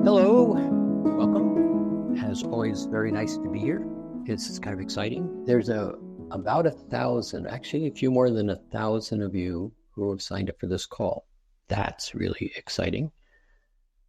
Hello, welcome. As always, very nice to be here. It's kind of exciting. There's about 1,000, actually a few more than 1,000 of you who have signed up for this call. That's really exciting.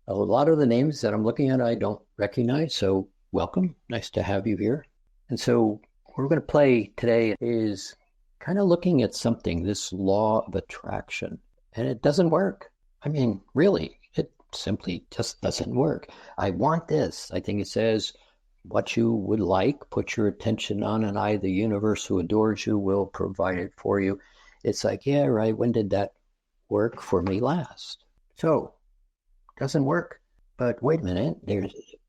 A lot of the names that I'm looking at I don't recognize, so welcome. Nice to have you here. And so what we're going to play today is kind of looking at something, this law of attraction. And it doesn't work. I mean, really, it simply just doesn't work. I want this. I think it says what you would like, put your attention on, and the universe who adores you, will provide it for you. It's like, yeah, right. When did that work for me last? So, doesn't work. But wait a minute.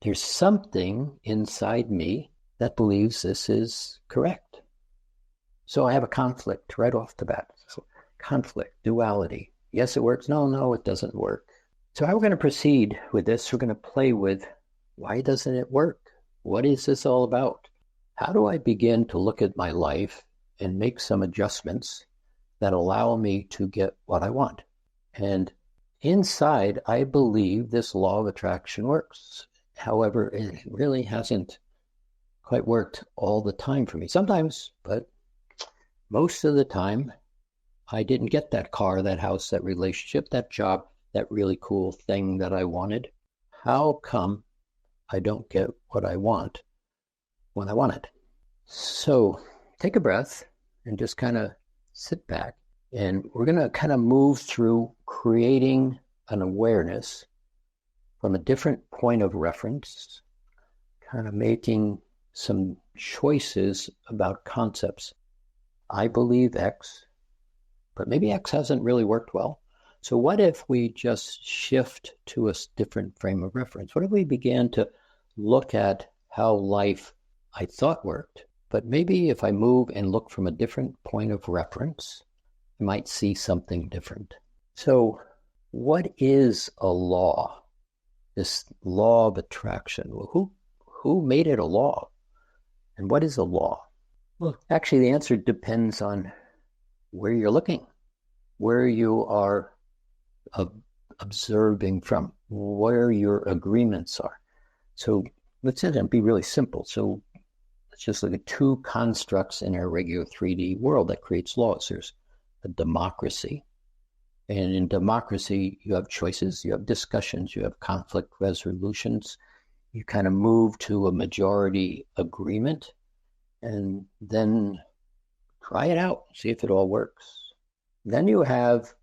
There's something inside me that believes this is correct. So I have a conflict right off the bat. So, conflict, duality. Yes, it works. No, it doesn't work. So how we're going to proceed with this, we're going to play with, why doesn't it work? What is this all about? How do I begin to look at my life and make some adjustments that allow me to get what I want? And inside, I believe this law of attraction works. However, it really hasn't quite worked all the time for me. Sometimes, but most of the time, I didn't get that car, that house, that relationship, that job, that really cool thing that I wanted. How come I don't get what I want when I want it? So take a breath and just kind of sit back. And we're going to kind of move through creating an awareness from a different point of reference, kind of making some choices about concepts. I believe X, but maybe X hasn't really worked well. So what if we just shift to a different frame of reference? What if we began to look at how life I thought worked, but maybe if I move and look from a different point of reference, I might see something different. So what is a law? This law of attraction. Well, who made it a law? And what is a law? Well, actually, the answer depends on where you're looking, where you are observing from, where your agreements are. So let's be really simple. So let's just look at two constructs in our regular 3D world that creates laws. There's a democracy. And in democracy, you have choices, you have discussions, you have conflict resolutions. You kind of move to a majority agreement and then try it out, see if it all works. Then you have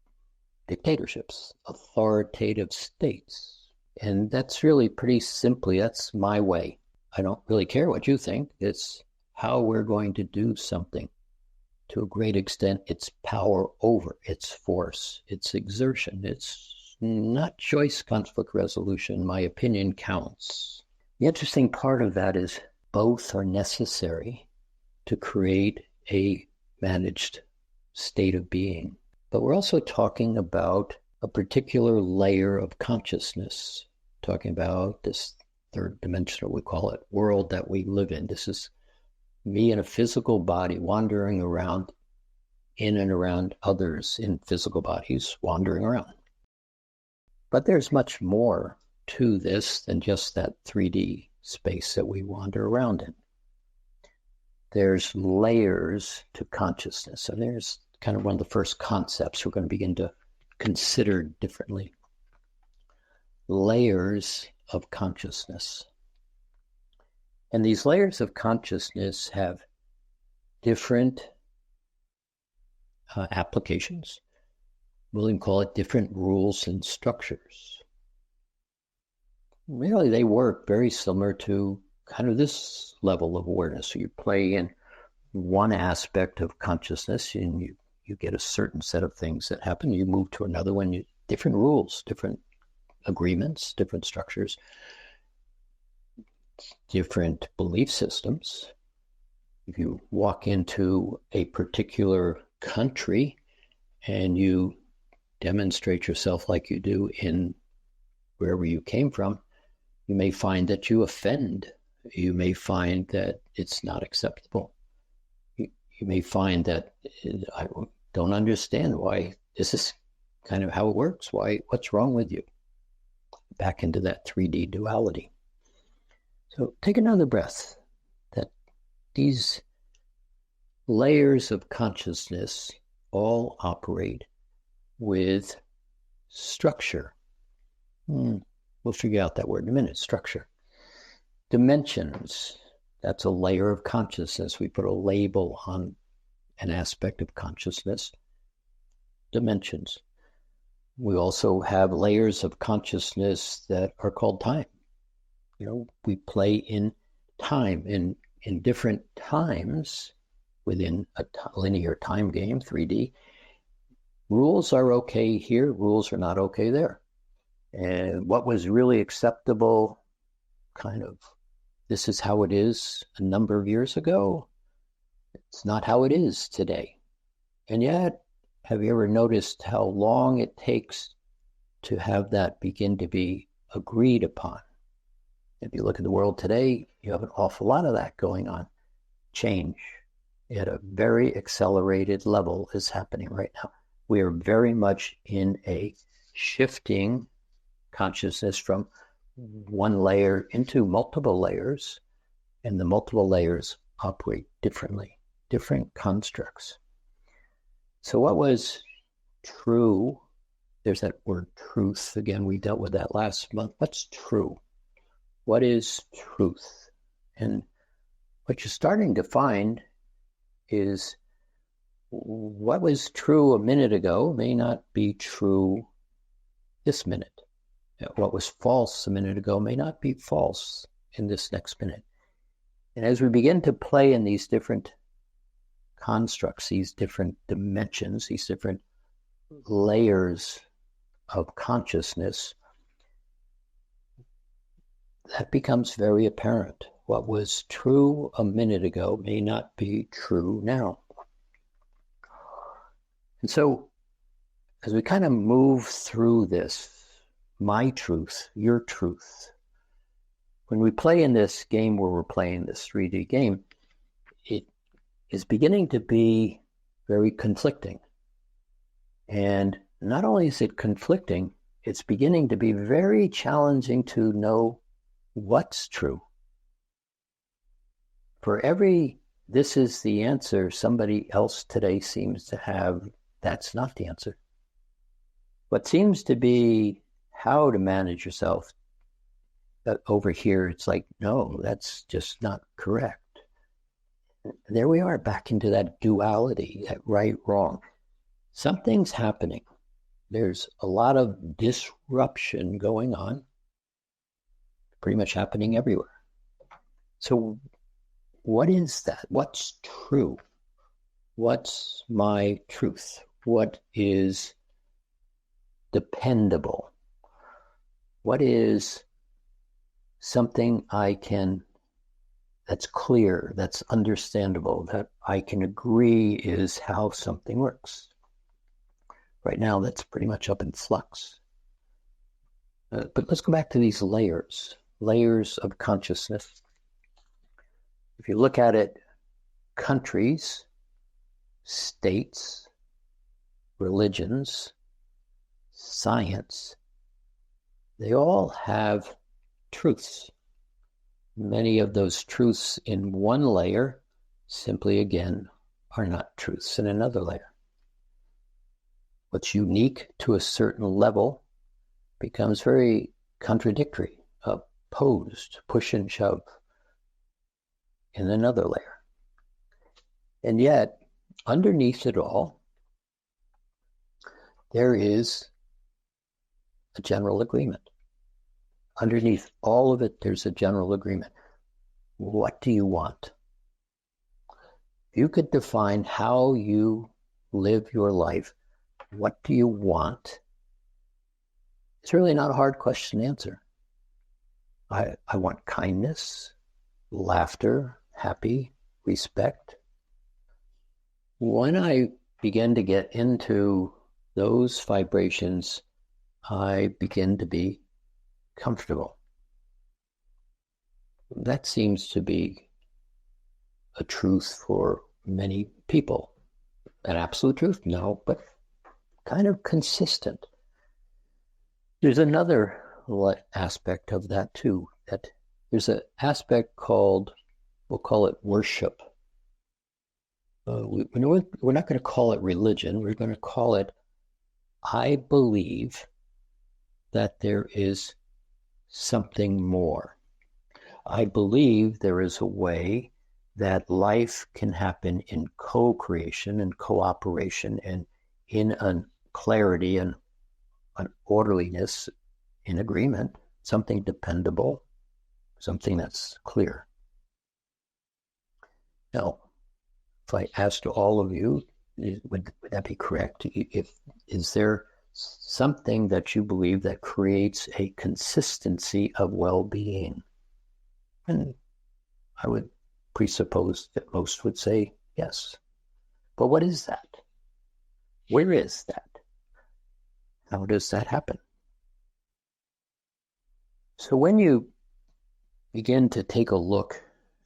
dictatorships, authoritative states. And that's really pretty simply, that's my way. I don't really care what you think. It's how we're going to do something. To a great extent, it's power over, it's force, it's exertion. It's not choice, conflict resolution. My opinion counts. The interesting part of that is both are necessary to create a managed state of being. But we're also talking about a particular layer of consciousness, talking about this third dimensional, we call it, world that we live in. This is me in a physical body wandering around, in and around others in physical bodies wandering around. But there's much more to this than just that 3D space that we wander around in. There's layers to consciousness, and there's kind of one of the first concepts we're going to begin to consider differently. Layers of consciousness. And these layers of consciousness have different applications. We'll even call it different rules and structures. Really, they work very similar to kind of this level of awareness. So you play in one aspect of consciousness and you get a certain set of things that happen. You move to another one, different rules, different agreements, different structures, different belief systems. If you walk into a particular country and you demonstrate yourself like you do in wherever you came from, you may find that you offend. You may find that it's not acceptable. You may find that I don't understand why this is kind of how it works. What's wrong with you? back into that 3D duality. So take another breath. That these layers of consciousness all operate with structure. We'll figure out that word in a minute, structure. Dimensions, that's a layer of consciousness. We put a label on an aspect of consciousness. Dimensions. We also have layers of consciousness that are called time. We play in time, in different times within a linear time game, 3D. Rules are okay here, rules are not okay there. And what was really acceptable, this is how it is a number of years ago, it's not how it is today. And yet, have you ever noticed how long it takes to have that begin to be agreed upon? If you look at the world today, you have an awful lot of that going on. Change at a very accelerated level is happening right now. We are very much in a shifting consciousness from one layer into multiple layers, and the multiple layers operate differently, different constructs. So what was true? There's that word truth again. We dealt with that last month. What's true? What is truth? And what you're starting to find is what was true a minute ago may not be true this minute. What was false a minute ago may not be false in this next minute. And as we begin to play in these different constructs, these different dimensions, these different layers of consciousness, that becomes very apparent. What was true a minute ago may not be true now. And so, as we kind of move through this, my truth, your truth, when we play in this game where we're playing this 3D game, it is beginning to be very conflicting. And not only is it conflicting, it's beginning to be very challenging to know what's true. For every this is the answer, somebody else today seems to have, that's not the answer. What seems to be how to manage yourself, over here, it's like, no, that's just not correct. There we are back into that duality, that right, wrong. Something's happening. There's a lot of disruption going on, pretty much happening everywhere. So what is that? What's true? What's my truth? What is dependable? What is something that's clear, that's understandable, that I can agree is how something works? Right now, that's pretty much up in flux. But let's go back to these layers of consciousness. If you look at it, countries, states, religions, science, they all have truths. Many of those truths in one layer simply, again, are not truths in another layer. What's unique to a certain level becomes very contradictory, opposed, push and shove in another layer. And yet, underneath it all, there is a general agreement. Underneath all of it, there's a general agreement. What do you want? If you could define how you live your life, what do you want? It's really not a hard question to answer. I want kindness, laughter, happy, respect. When I begin to get into those vibrations, I begin to be comfortable. That seems to be a truth for many people. An absolute truth? No, but kind of consistent. There's another aspect of that too. That there's an aspect called, we'll call it worship. We're not going to call it religion. We're going to call it, I believe that there is something more. I believe there is a way that life can happen in co-creation and cooperation and in a clarity and an orderliness, in agreement, something dependable, something that's clear. Now, if I asked all of you, would that be correct? Is there something that you believe that creates a consistency of well-being? And I would presuppose that most would say yes. But what is that? Where is that? How does that happen? So when you begin to take a look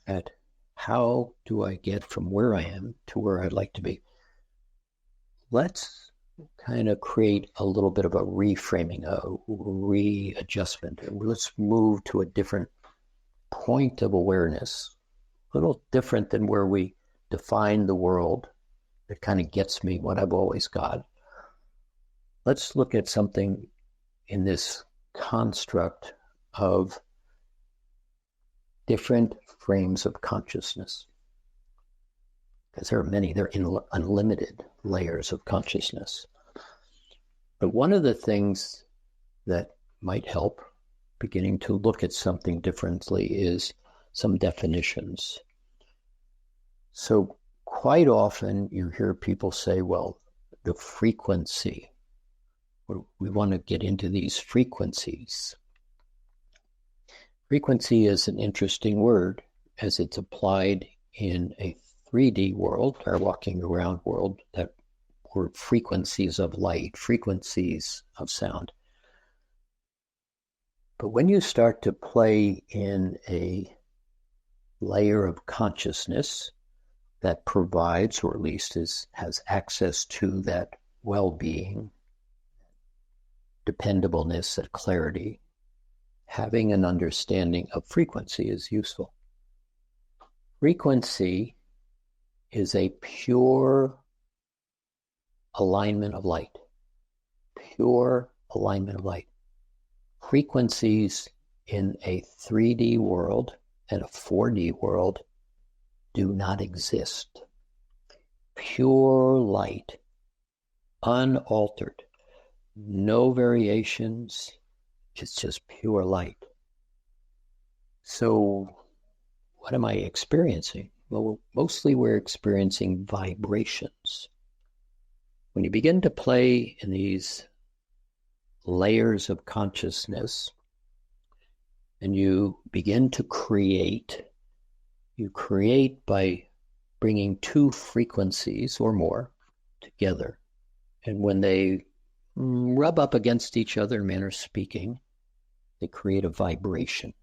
at how do I get from where I am to where I'd like to be, let's kind of create a little bit of a reframing, a readjustment. Let's move to a different point of awareness, a little different than where we define the world. That kind of gets me what I've always got. Let's look at something in this construct of different frames of consciousness. Because there are many, they're unlimited layers of consciousness. But one of the things that might help beginning to look at something differently is some definitions. So quite often you hear people say, well, the frequency, we want to get into these frequencies. Frequency is an interesting word as it's applied in a 3D world, our walking around world, that were frequencies of light, frequencies of sound. But when you start to play in a layer of consciousness that provides, or at least has access to that well-being, dependableness, that clarity, having an understanding of frequency is useful. Frequency is a pure alignment of light. Pure alignment of light. Frequencies in a 3D world and a 4D world do not exist. Pure light, unaltered, no variations, it's just pure light. So what am I experiencing? Well, mostly we're experiencing vibrations. When you begin to play in these layers of consciousness and you begin to create, you create by bringing two frequencies or more together. And when they rub up against each other, in manner of speaking, they create a vibration.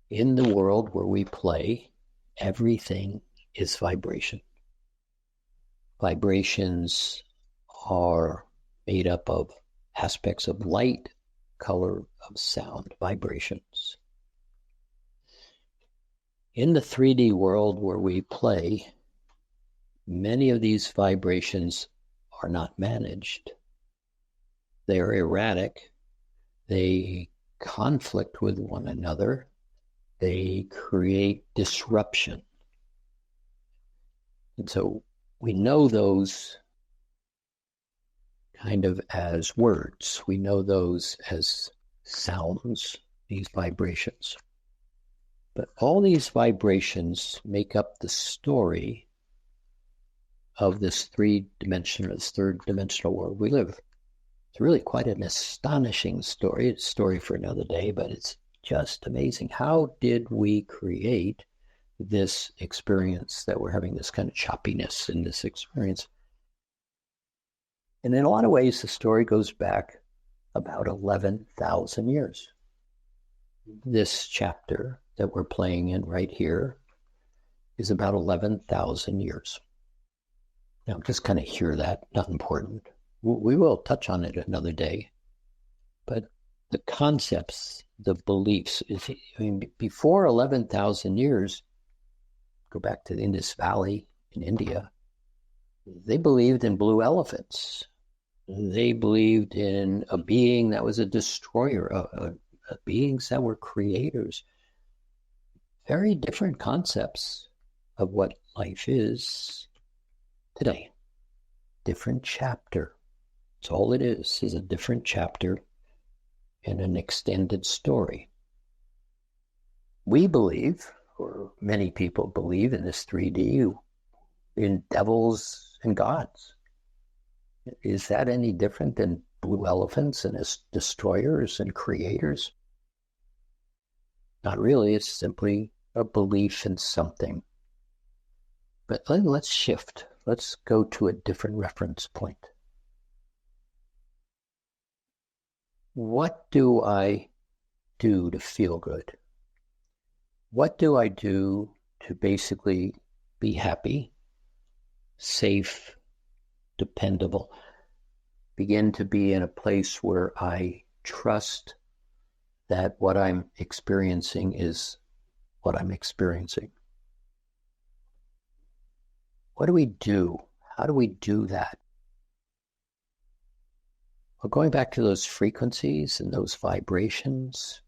In the world where we play, everything is vibration. Vibrations are made up of aspects of light, color, of sound, vibrations. In the 3D world where we play, many of these vibrations are not managed. They are erratic. They conflict with one another. They create disruption. And so we know those kind of as words. We know those as sounds, these vibrations. But all these vibrations make up the story of this third-dimensional world we live. It's really quite an astonishing story. It's a story for another day, but it's just amazing. How did we create this experience that we're having, this kind of choppiness in this experience? And in a lot of ways, the story goes back about 11,000 years. This chapter that we're playing in right here is about 11,000 years. Now, just kind of hear that, not important. We will touch on it another day. But the concepts, the beliefs, before 11,000 years, go back to the Indus Valley in India, they believed in blue elephants. They believed in a being that was a destroyer, beings that were creators. Very different concepts of what life is today. Different chapter. That's all it is a different chapter in an extended story. We believe, or many people believe in this 3D, in devils and gods. Is that any different than blue elephants and as destroyers and creators? Not really. It's simply a belief in something. But let's shift. Let's go to a different reference point. What do I do to feel good? What do I do to basically be happy, safe, dependable, begin to be in a place where I trust that what I'm experiencing is what I'm experiencing? What do we do? How do we do that? Well, going back to those frequencies and those vibrations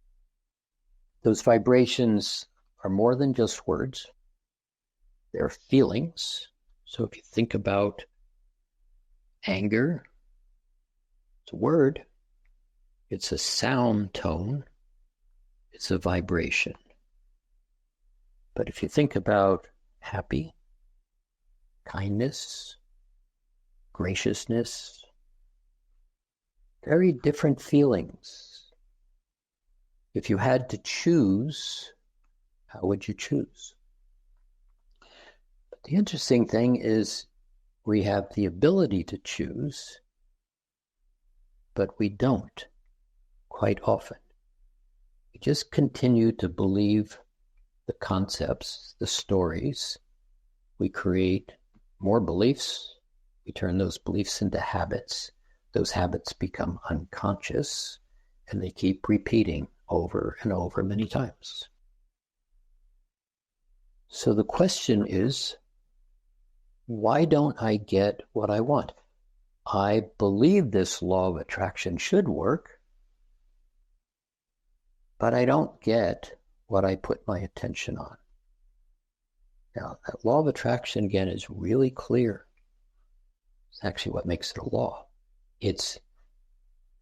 are more than just words. They're feelings. So if you think about anger, it's a word, it's a sound tone, it's a vibration. But if you think about happy, kindness, graciousness, very different feelings. If you had to choose, how would you choose? But the interesting thing is we have the ability to choose, but we don't quite often. We just continue to believe the concepts, the stories. We create more beliefs. We turn those beliefs into habits. Those habits become unconscious, and they keep repeating over and over many times. So the question is, why don't I get what I want? I believe this law of attraction should work, but I don't get what I put my attention on. Now, that law of attraction, again, is really clear. It's actually what makes it a law. It's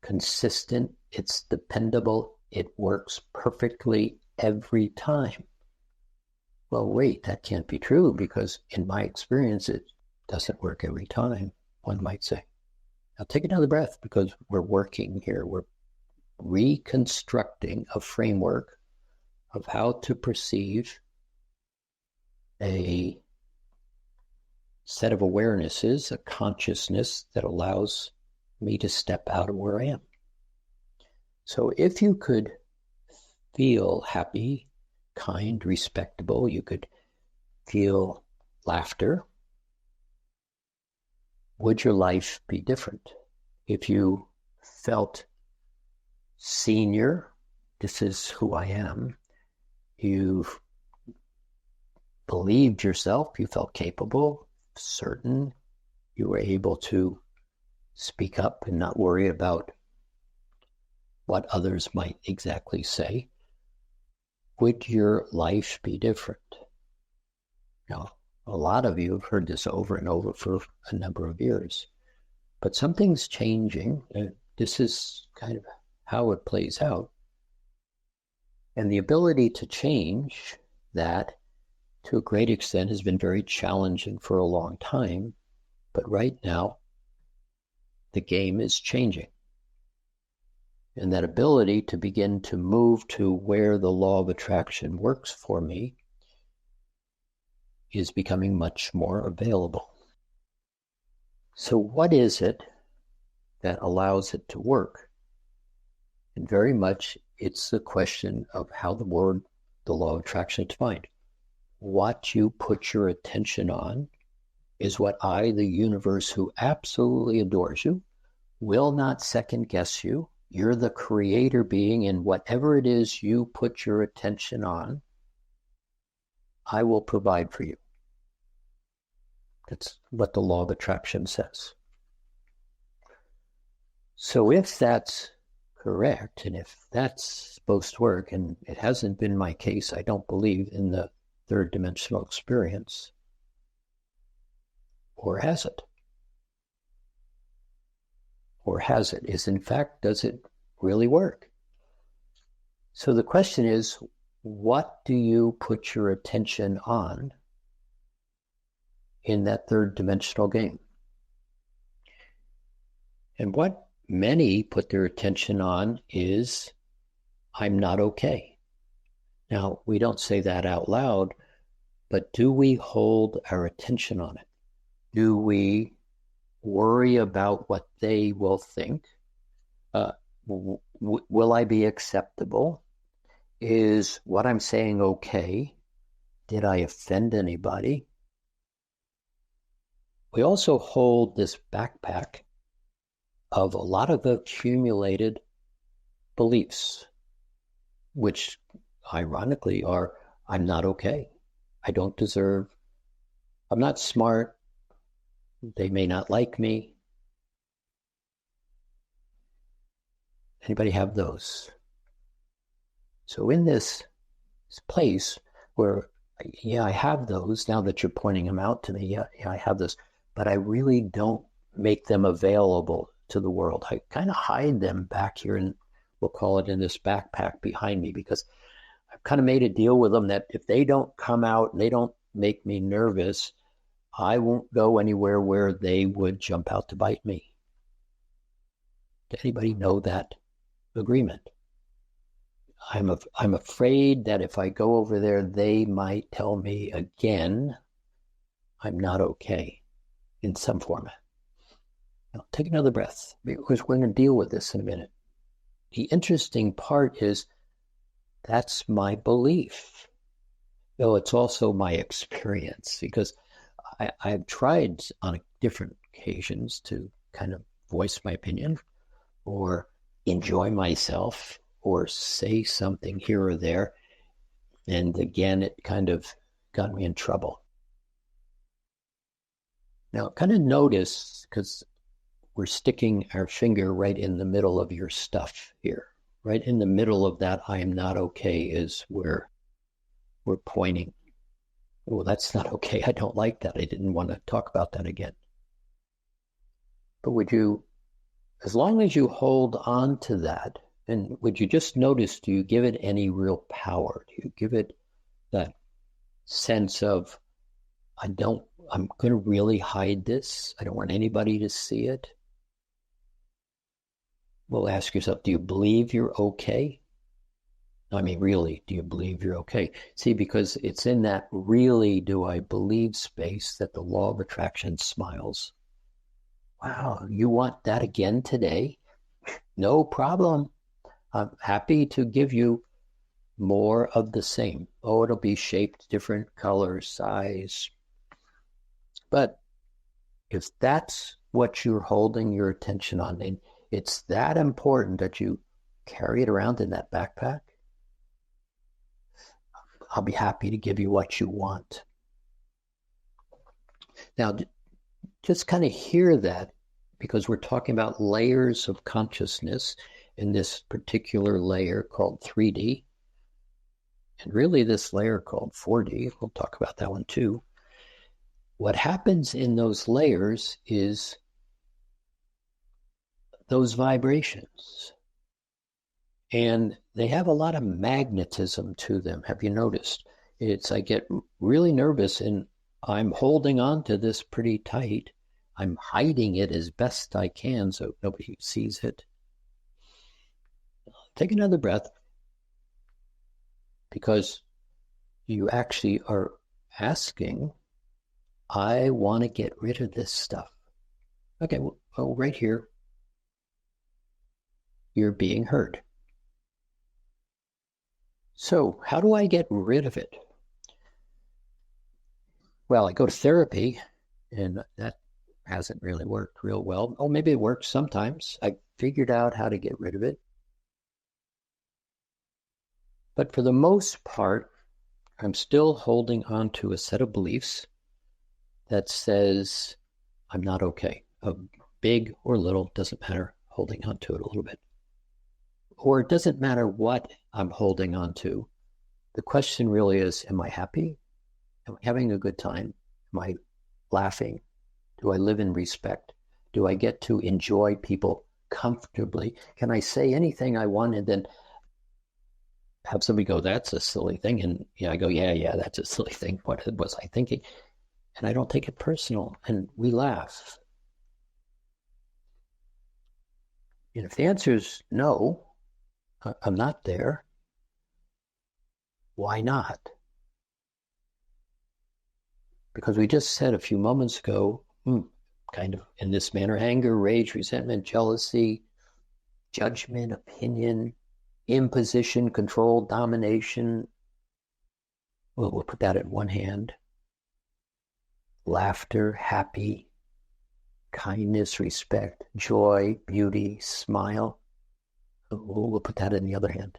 consistent, it's dependable, it works perfectly every time. Well, wait, that can't be true because in my experience, it doesn't work every time, one might say. Now take another breath because we're working here. We're reconstructing a framework of how to perceive a set of awarenesses, a consciousness that allows me to step out of where I am. So if you could feel happy, kind, respectable, you could feel laughter, would your life be different? If you felt senior, this is who I am, you believed yourself, you felt capable, certain, you were able to speak up and not worry about what others might exactly say, would your life be different? Now, a lot of you have heard this over and over for a number of years, but something's changing. This is kind of how it plays out. And the ability to change that, to a great extent, has been very challenging for a long time. But right now, the game is changing. And that ability to begin to move to where the law of attraction works for me is becoming much more available. So what is it that allows it to work? And very much it's the question of how the law of attraction is defined. What you put your attention on is what I, the universe who absolutely adores you, will not second guess you, You're the creator being, and whatever it is you put your attention on, I will provide for you. That's what the law of attraction says. So if that's correct, and if that's supposed to work, and it hasn't been my case, I don't believe in the third dimensional experience, or has it? Or has it? Does it really work? So the question is, what do you put your attention on in that third dimensional game? And what many put their attention on is, I'm not okay. Now, we don't say that out loud, but do we hold our attention on it? Do we worry about what they will think? Will I be acceptable? Is what I'm saying okay? Did I offend anybody? We also hold this backpack of a lot of accumulated beliefs, which ironically are, I'm not okay. I don't deserve. I'm not smart. They may not like me. Anybody have those? So in this place where, yeah, I have those, now that you're pointing them out to me, yeah, I have this, but I really don't make them available to the world. I kind of hide them back here, and we'll call it in this backpack behind me, because I've kind of made a deal with them that if they don't come out and they don't make me nervous, I won't go anywhere where they would jump out to bite me. Does anybody know that agreement? I'm afraid that if I go over there, they might tell me again, I'm not okay in some format. Now, take another breath, because we're going to deal with this in a minute. The interesting part is that's my belief, though it's also my experience, because I've tried on different occasions to kind of voice my opinion or enjoy myself or say something here or there. And again, it kind of got me in trouble. Now, kind of notice, because we're sticking our finger right in the middle of your stuff here. Right in the middle of that, I am not okay is where we're pointing. Oh, that's not okay. I don't like that. I didn't want to talk about that again. But would you, as long as you hold on to that, and would you just notice, do you give it any real power? Do you give it that sense of, I'm going to really hide this. I don't want anybody to see it. Well, ask yourself, do you believe you're okay? I mean, really, do you believe you're okay? See, because it's in that really do I believe space that the law of attraction smiles. Wow, you want that again today? No problem. I'm happy to give you more of the same. Oh, it'll be shaped different color, size. But if that's what you're holding your attention on, and it's that important that you carry it around in that backpack, I'll be happy to give you what you want. Now, just kind of hear that, because we're talking about layers of consciousness in this particular layer called 3D. And really this layer called 4D, we'll talk about that one too. What happens in those layers is those vibrations. And they have a lot of magnetism to them. Have you noticed? I get really nervous and I'm holding on to this pretty tight. I'm hiding it as best I can so nobody sees it. Take another breath, because you actually are asking, I want to get rid of this stuff. Okay, well, right here, you're being heard. So how do I get rid of it? Well, I go to therapy, and that hasn't really worked real well. Oh, maybe it works sometimes. I figured out how to get rid of it. But for the most part, I'm still holding on to a set of beliefs that says I'm not okay. Big or little, doesn't matter, holding on to it a little bit. Or it doesn't matter what I'm holding on to. The question really is, am I happy? Am I having a good time? Am I laughing? Do I live in respect? Do I get to enjoy people comfortably? Can I say anything I want and then have somebody go, that's a silly thing? And I go, yeah, that's a silly thing. What was I thinking? And I don't take it personal, and we laugh. And if the answer is no, I'm not there, why not? Because we just said a few moments ago, kind of in this manner, anger, rage, resentment, jealousy, judgment, opinion, imposition, control, domination. Well, we'll put that in one hand. Laughter, happy, kindness, respect, joy, beauty, smile. We'll put that in the other hand.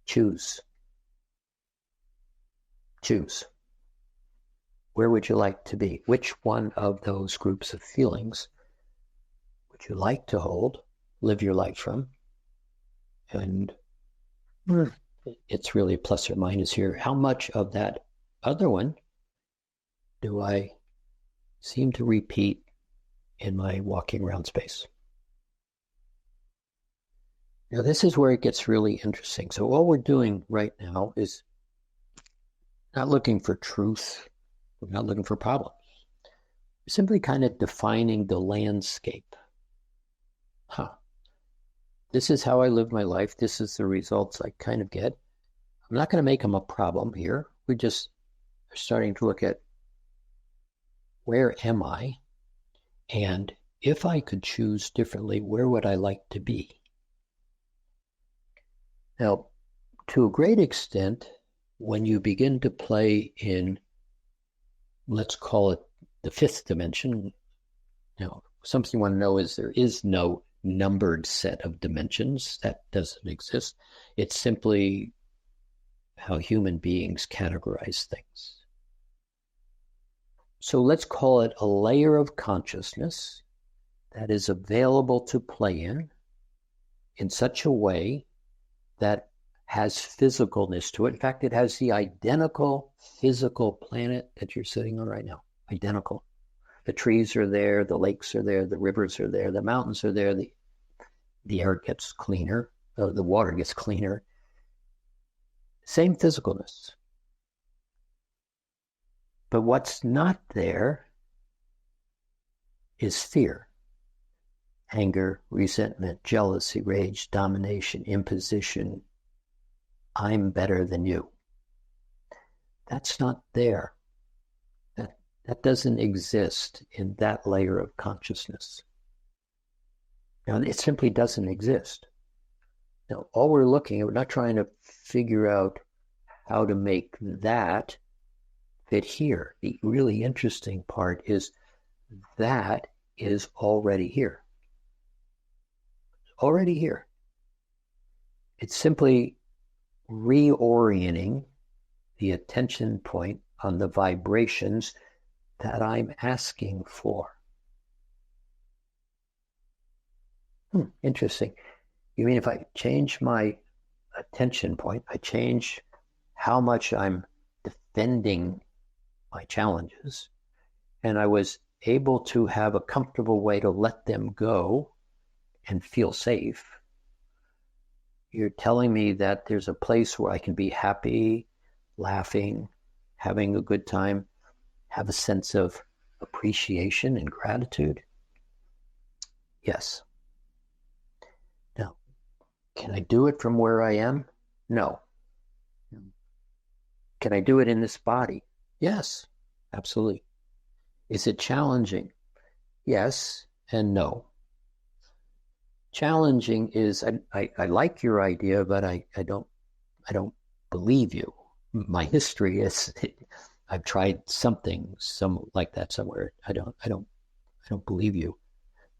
Choose. Choose. Where would you like to be? Which one of those groups of feelings would you like to hold, live your life from? And it's really plus or minus here. How much of that other one do I seem to repeat in my walking around space? Now, this is where it gets really interesting. So all we're doing right now is not looking for truth. We're not looking for problems. We're simply kind of defining the landscape. This is how I live my life. This is the results I kind of get. I'm not going to make them a problem here. We just are starting to look at where am I? And if I could choose differently, where would I like to be? Now, to a great extent, when you begin to play in, let's call it the fifth dimension, something you want to know is there is no numbered set of dimensions. That doesn't exist. It's simply how human beings categorize things. So let's call it a layer of consciousness that is available to play in such a way that has physicalness to it. In fact, it has the identical physical planet that you're sitting on right now. Identical. The trees are there, the lakes are there, the rivers are there, the mountains are there, the air gets cleaner, the water gets cleaner. Same physicalness. But what's not there is fear, anger, resentment, jealousy, rage, domination, imposition. I'm better than you. That's not there. That doesn't exist in that layer of consciousness. Now, it simply doesn't exist. Now, all we're not trying to figure out how to make that fit here. The really interesting part is that is already here. Already here. It's simply reorienting the attention point on the vibrations that I'm asking for. Interesting. You mean if I change my attention point, I change how much I'm defending my challenges, and I was able to have a comfortable way to let them go and feel safe. You're telling me that there's a place where I can be happy, laughing, having a good time, have a sense of appreciation and gratitude? Yes. Now, can I do it from where I am? No. Can I do it in this body? Yes, absolutely. Is it challenging? Yes and no. Challenging is, I like your idea, but I don't believe you. My history is I've tried something, some like that somewhere. I don't believe you.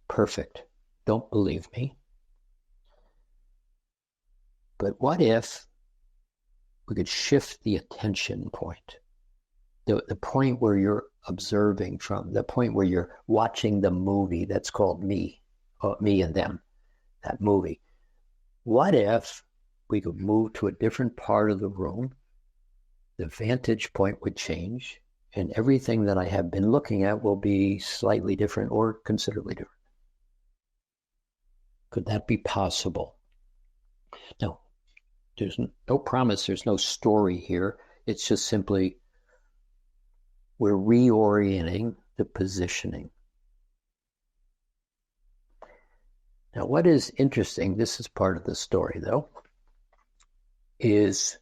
Perfect. Don't believe me. But what if we could shift the attention point? The point where you're observing from, the point where you're watching the movie that's called Me and Them, that movie. What if we could move to a different part of the room? The vantage point would change, and everything that I have been looking at will be slightly different or considerably different. Could that be possible? No, there's no promise, there's no story here. It's just simply we're reorienting the positioning. Now, what is interesting, this is part of the story though, is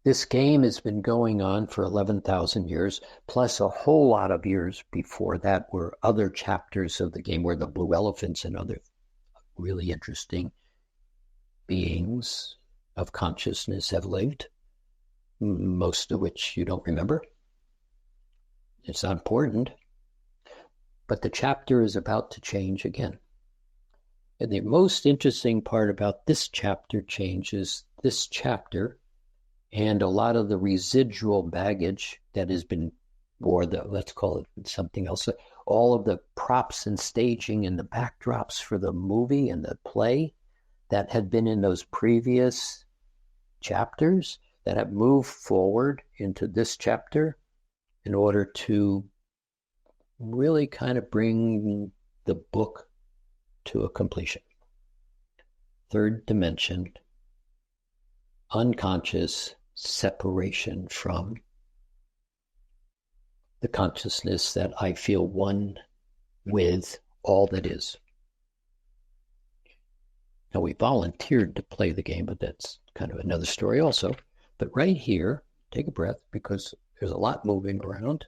this game has been going on for 11,000 years, plus a whole lot of years before that were other chapters of the game where the blue elephants and other really interesting beings of consciousness have lived, most of which you don't remember. It's not important. But the chapter is about to change again. And the most interesting part about this chapter change is this chapter and a lot of the residual baggage that has been, or the, let's call it something else, all of the props and staging and the backdrops for the movie and the play that had been in those previous chapters that have moved forward into this chapter in order to really kind of bring the book to a completion. Third dimension, unconscious separation from the consciousness that I feel one with all that is. Now, we volunteered to play the game, but that's kind of another story also. But right here, take a breath because there's a lot moving around.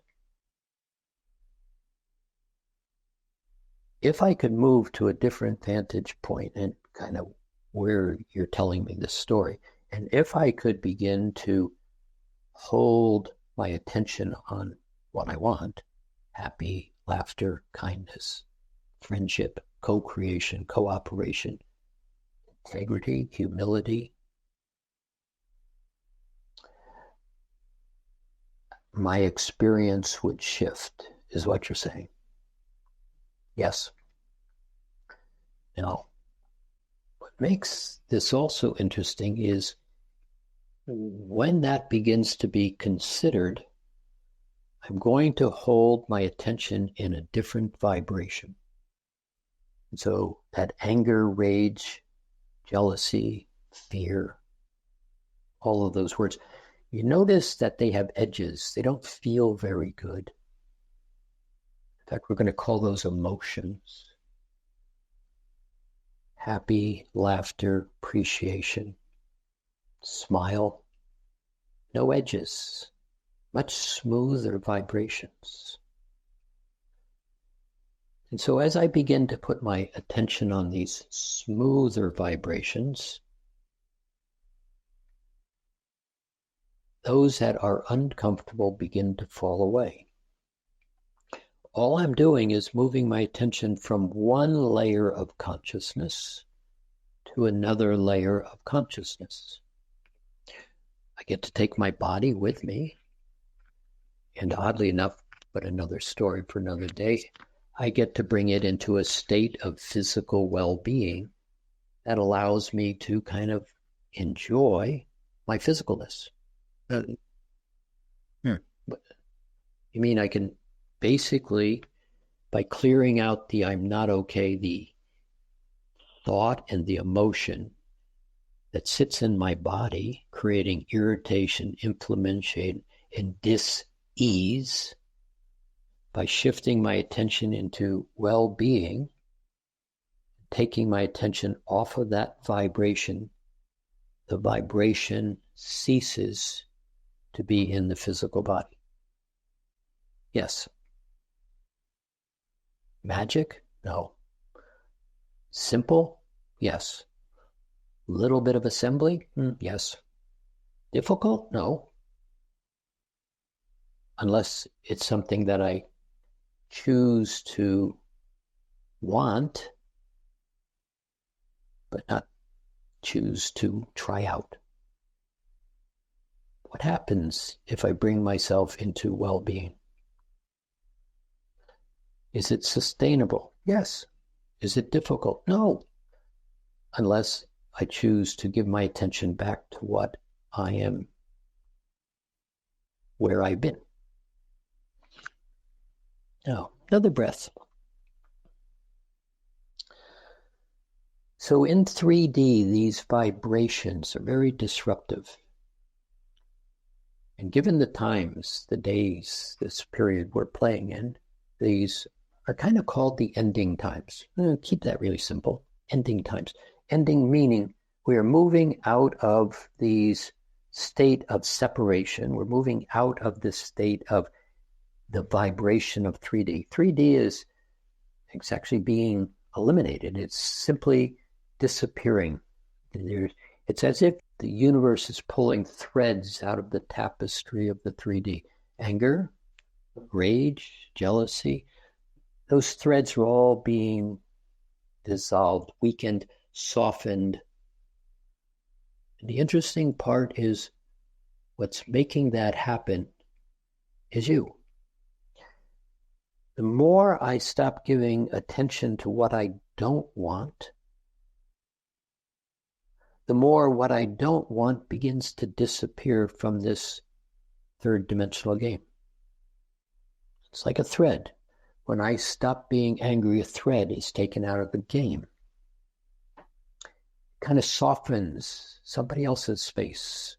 If I could move to a different vantage point and kind of where you're telling me this story, and if I could begin to hold my attention on what I want, happy, laughter, kindness, friendship, co-creation, cooperation, integrity, humility, my experience would shift, is what you're saying. Yes. Now, what makes this also interesting is when that begins to be considered, I'm going to hold my attention in a different vibration. And so that anger, rage, jealousy, fear, all of those words, you notice that they have edges. They don't feel very good. In fact, we're going to call those emotions. Happy, laughter, appreciation, smile, no edges, much smoother vibrations. And so as I begin to put my attention on these smoother vibrations, those that are uncomfortable begin to fall away. All I'm doing is moving my attention from one layer of consciousness to another layer of consciousness. I get to take my body with me, and oddly enough, but another story for another day, I get to bring it into a state of physical well-being that allows me to kind of enjoy my physicalness. You mean I can basically, by clearing out the I'm not okay, the thought and the emotion that sits in my body, creating irritation, inflammation, and dis-ease, by shifting my attention into well-being, taking my attention off of that vibration, the vibration ceases to be in the physical body. Yes. Magic? No. Simple? Yes. Little bit of assembly? Yes. Difficult? No. unless it's something that I choose to want, but not choose to try out. What happens if I bring myself into well-being? Is it sustainable? Yes. Is it difficult? No. Unless I choose to give my attention back to what I am, where I've been. Now, another breath. So in 3D, these vibrations are very disruptive. And given the times, the days, this period we're playing in, these are kind of called the ending times. Keep that really simple. Ending times. Ending meaning we are moving out of these state of separation. We're moving out of this state of the vibration of 3D. 3D is it's actually being eliminated. It's simply disappearing. It's as if the universe is pulling threads out of the tapestry of the 3D. Anger, rage, jealousy, those threads are all being dissolved, weakened, softened. And the interesting part is what's making that happen is you. The more I stop giving attention to what I don't want, the more what I don't want begins to disappear from this third dimensional game. It's like a thread. When I stop being angry, a thread is taken out of the game. It kind of softens somebody else's space,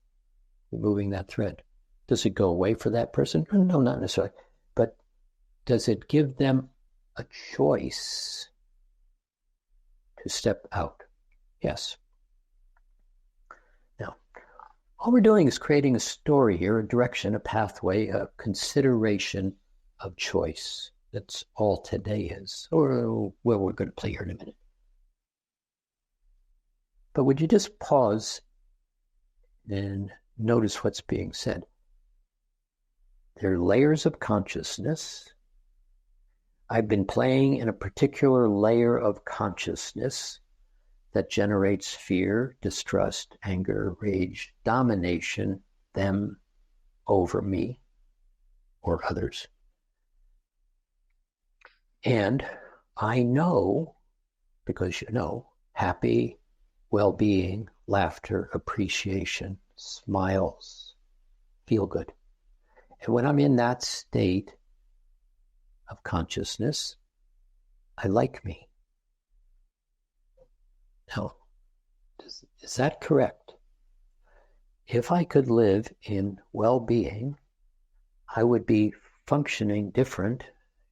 removing that thread. Does it go away for that person? No, not necessarily. But does it give them a choice to step out? Yes. Now, all we're doing is creating a story here, a direction, a pathway, a consideration of choice. That's all today is. Or, well, we're going to play here in a minute. But would you just pause and notice what's being said? There are layers of consciousness. I've been playing in a particular layer of consciousness that generates fear, distrust, anger, rage, domination, them over me or others. And I know, because you know, happy, well-being, laughter, appreciation, smiles, feel good. And when I'm in that state of consciousness, I like me. Now, is that correct? If I could live in well-being, I would be functioning different,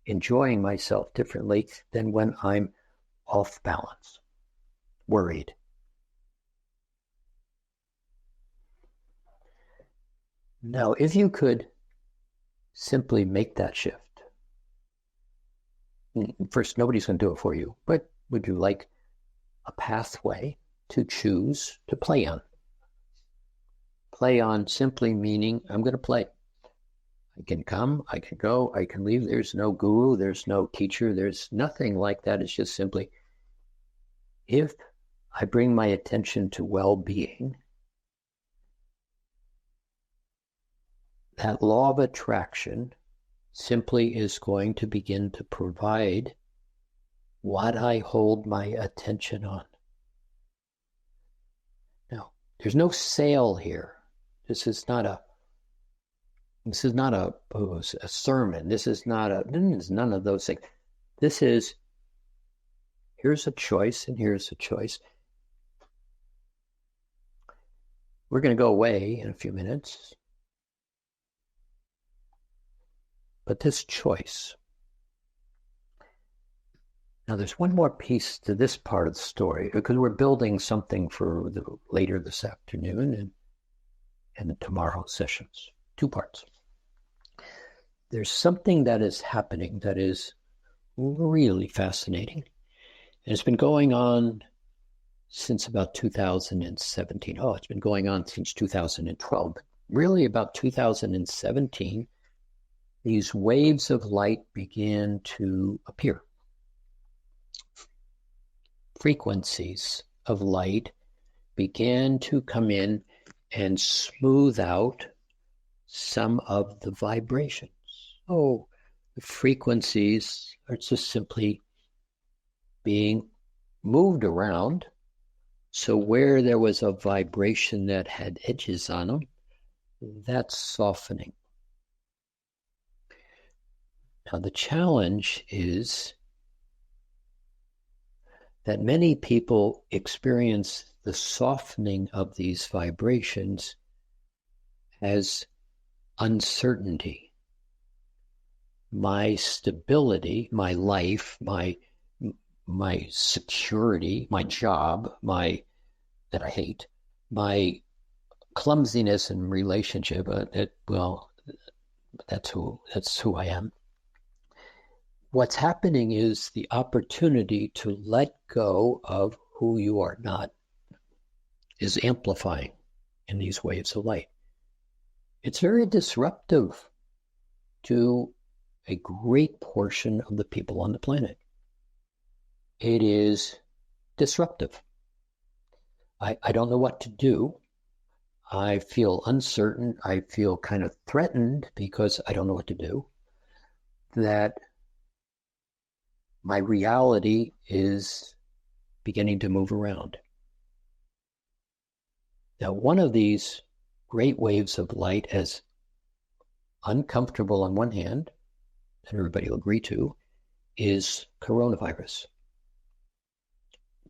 enjoying myself differently than when I'm off balance, worried. Now, if you could simply make that shift, first, nobody's going to do it for you, but would you like a pathway to choose to play on? Play on simply meaning I'm going to play. I can come, I can go, I can leave. There's no guru, there's no teacher, there's nothing like that. It's just simply, if I bring my attention to well-being, that law of attraction simply is going to begin to provide what I hold my attention on. Now, there's no sale here. This is not a sermon. This is none of those things. This is, here's a choice and here's a choice. We're going to go away in a few minutes. But this choice. Now there's one more piece to this part of the story, because we're building something for later this afternoon and the tomorrow sessions. 2 parts. There's something that is happening that is really fascinating. And it's been going on since about 2017. Oh, it's been going on since 2012. But really about 2017, these waves of light began to appear. Frequencies of light began to come in and smooth out some of the vibrations. Oh, the frequencies are just simply being moved around. So where there was a vibration that had edges on them, that's softening. Now the challenge is that many people experience the softening of these vibrations as uncertainty. My stability, my life, my security, my job, that I hate, my clumsiness in relationship, that's who I am. What's happening is the opportunity to let go of who you are not is amplifying in these waves of light. It's very disruptive to a great portion of the people on the planet. It is disruptive. I don't know what to do. I feel uncertain. I feel kind of threatened because I don't know what to do. That my reality is beginning to move around. Now, one of these great waves of light, as uncomfortable on one hand, and everybody will agree to, is coronavirus.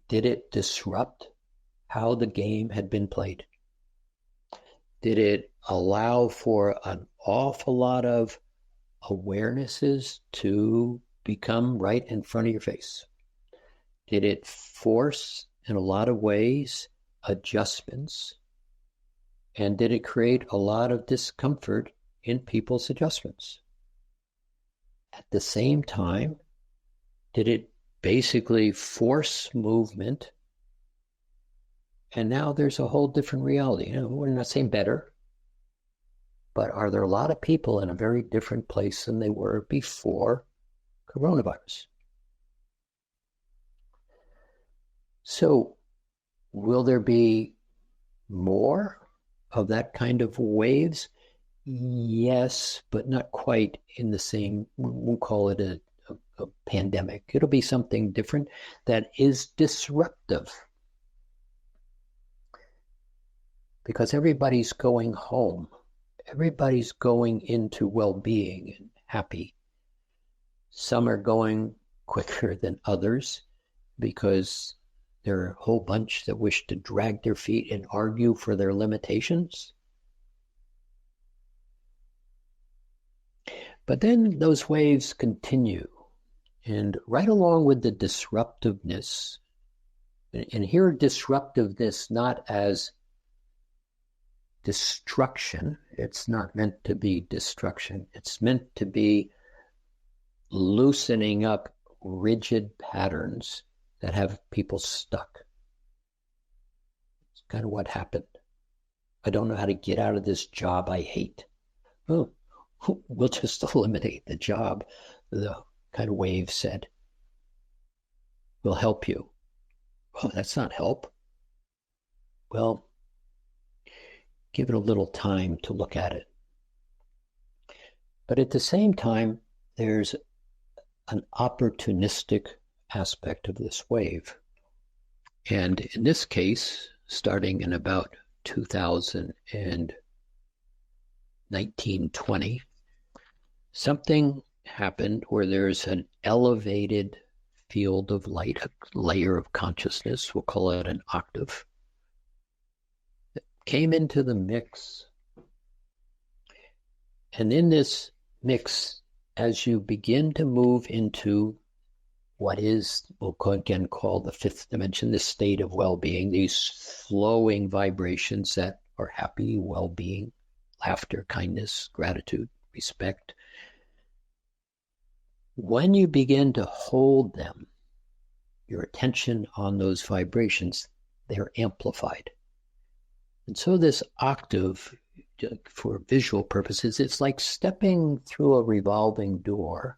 Did it disrupt how the game had been played? Did it allow for an awful lot of awarenesses to become right in front of your face? Did it force, in a lot of ways, adjustments? And did it create a lot of discomfort in people's adjustments? At the same time, did it basically force movement? And now there's a whole different reality. We're not saying better, but are there a lot of people in a very different place than they were before coronavirus? So will there be more of that kind of waves? Yes, but not quite in the same, we'll call it a pandemic. It'll be something different that is disruptive. Because everybody's going home. Everybody's going into well-being and happy. Some are going quicker than others because there are a whole bunch that wish to drag their feet and argue for their limitations. But then those waves continue. And right along with the disruptiveness, and here disruptiveness not as destruction, it's not meant to be destruction, it's meant to be loosening up rigid patterns that have people stuck. It's kind of what happened. I don't know how to get out of this job I hate. Oh, we'll just eliminate the job, the kind of wave said. We'll help you. Oh, that's not help. Well, give it a little time to look at it. But at the same time, there's an opportunistic aspect of this wave. And in this case, starting in about 2019-20, something happened where there's an elevated field of light, a layer of consciousness, we'll call it an octave, that came into the mix. And in this mix, as you begin to move into what is, we'll again call the fifth dimension, this state of well-being, these flowing vibrations that are happy, well-being, laughter, kindness, gratitude, respect. When you begin to hold them, your attention on those vibrations, they're amplified. And so this octave for visual purposes, it's like stepping through a revolving door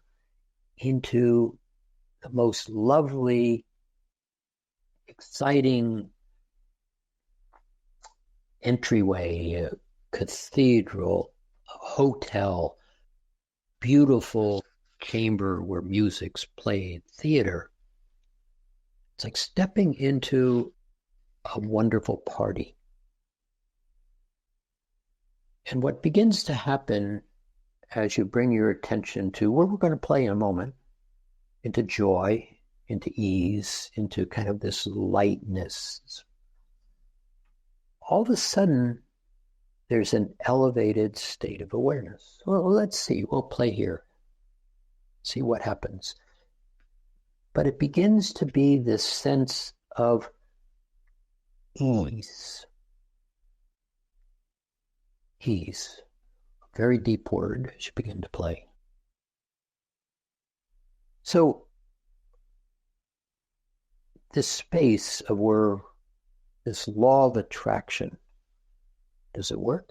into the most lovely, exciting entryway, a cathedral, a hotel, beautiful chamber where music's played, theater. It's like stepping into a wonderful party. And what begins to happen as you bring your attention to where we're going to play in a moment, into joy, into ease, into kind of this lightness, all of a sudden, there's an elevated state of awareness. Well, let's see. We'll play here. See what happens. But it begins to be this sense of ease. Ease. A very deep word as you begin to play. So, this space of where this law of attraction, does it work?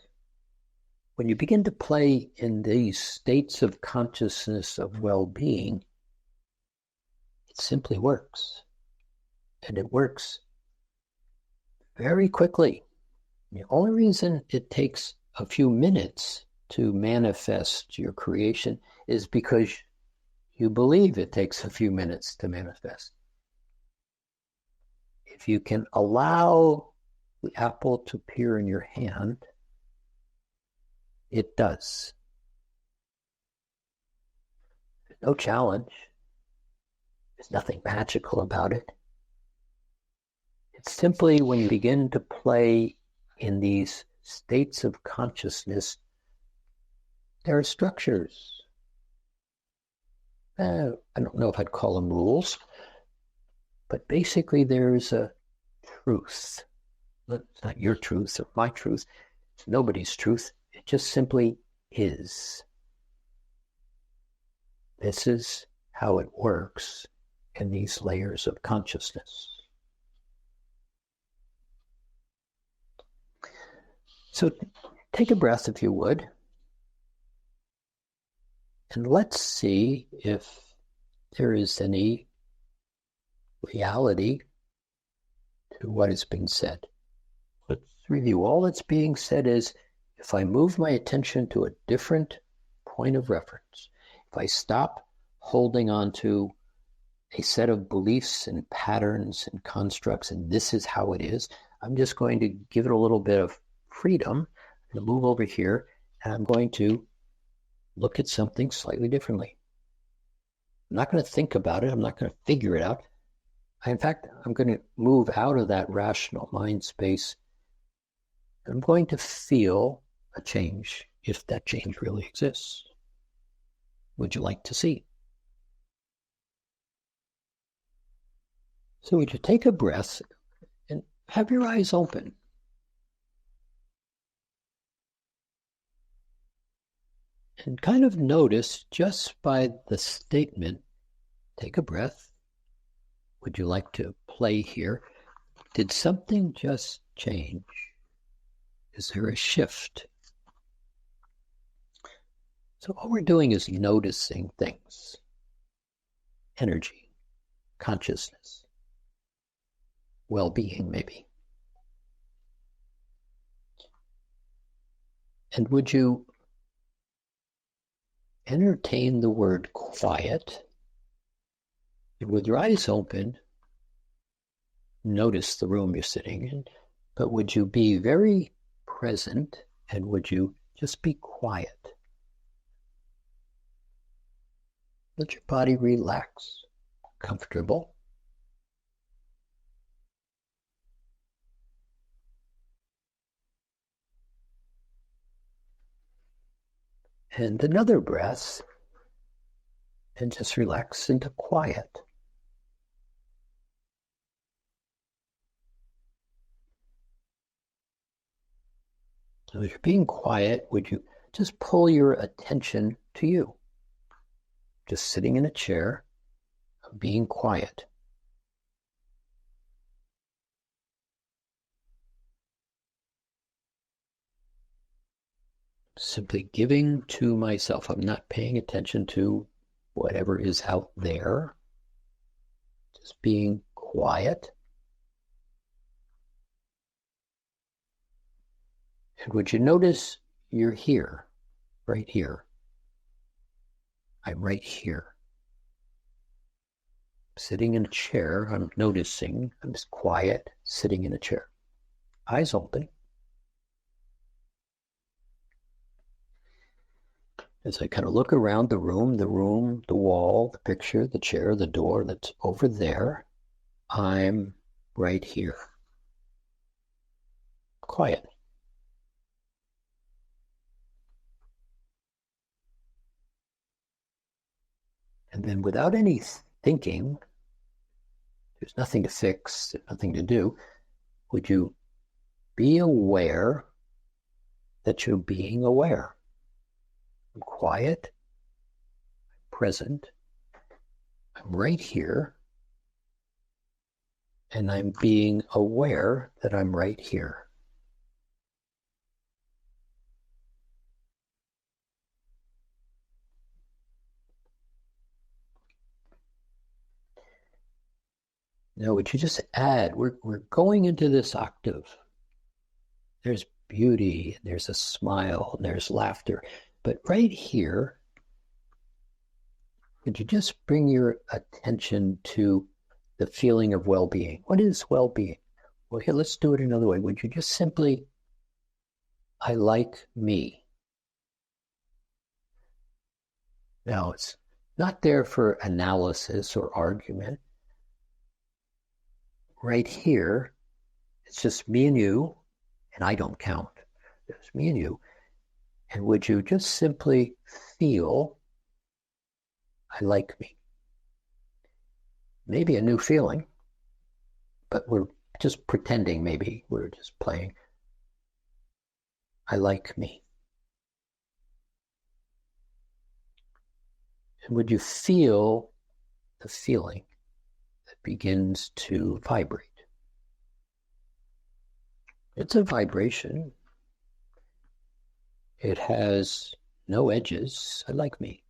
When you begin to play in these states of consciousness of well-being, it simply works. And it works very quickly. The only reason it takes a few minutes to manifest your creation is because you believe it takes a few minutes to manifest. If you can allow the apple to appear in your hand, it does. There's no challenge. There's nothing magical about it. It's simply when you begin to play in these states of consciousness, there are structures. I don't know if I'd call them rules, but basically there's a truth. It's not your truth or my truth. It's nobody's truth. It just simply is. This is how it works in these layers of consciousness. So take a breath if you would. And let's see if there is any reality to what is being said. Let's review. All that's being said is, if I move my attention to a different point of reference, if I stop holding on to a set of beliefs and patterns and constructs, and this is how it is, I'm just going to give it a little bit of freedom. I'm going to move over here, and I'm going to look at something slightly differently. I'm not going to think about it. I'm not going to figure it out. In fact, I'm going to move out of that rational mind space. I'm going to feel a change, if that change really exists. Would you like to see? So would you take a breath and have your eyes open? And kind of notice, just by the statement, take a breath. Would you like to play here? Did something just change? Is there a shift? So all we're doing is noticing things. Energy, consciousness, well-being maybe. And would you entertain the word quiet? And with your eyes open, notice the room you're sitting in, but would you be very present, and would you just be quiet? Let your body relax, comfortable. And another breath, and just relax into quiet. So as you're being quiet, would you just pull your attention to you? Just sitting in a chair, being quiet. simply giving to myself. I'm not paying attention to whatever is out there. Just being quiet. And would you notice you're here, right here? I'm right here. Sitting in a chair, I'm noticing, I'm just quiet, sitting in a chair. Eyes open. As I kind of look around the room, the wall, the picture, the chair, the door that's over there, I'm right here. Quiet. And then without any thinking, there's nothing to fix, there's nothing to do, would you be aware that you're being aware? I'm quiet, I'm present, I'm right here, and I'm being aware that I'm right here. Now, would you just add, we're going into this octave. There's beauty, there's a smile, there's laughter. But right here, would you just bring your attention to the feeling of well-being? What is well-being? Well, here, let's do it another way. Would you just simply, I like me. Now, it's not there for analysis or argument. Right here, it's just me and you, and I don't count. It's me and you. And would you just simply feel, I like me? Maybe a new feeling, but we're just pretending maybe. We're just playing. I like me. And would you feel the feeling that begins to vibrate? It's a vibration. It has no edges. I like me.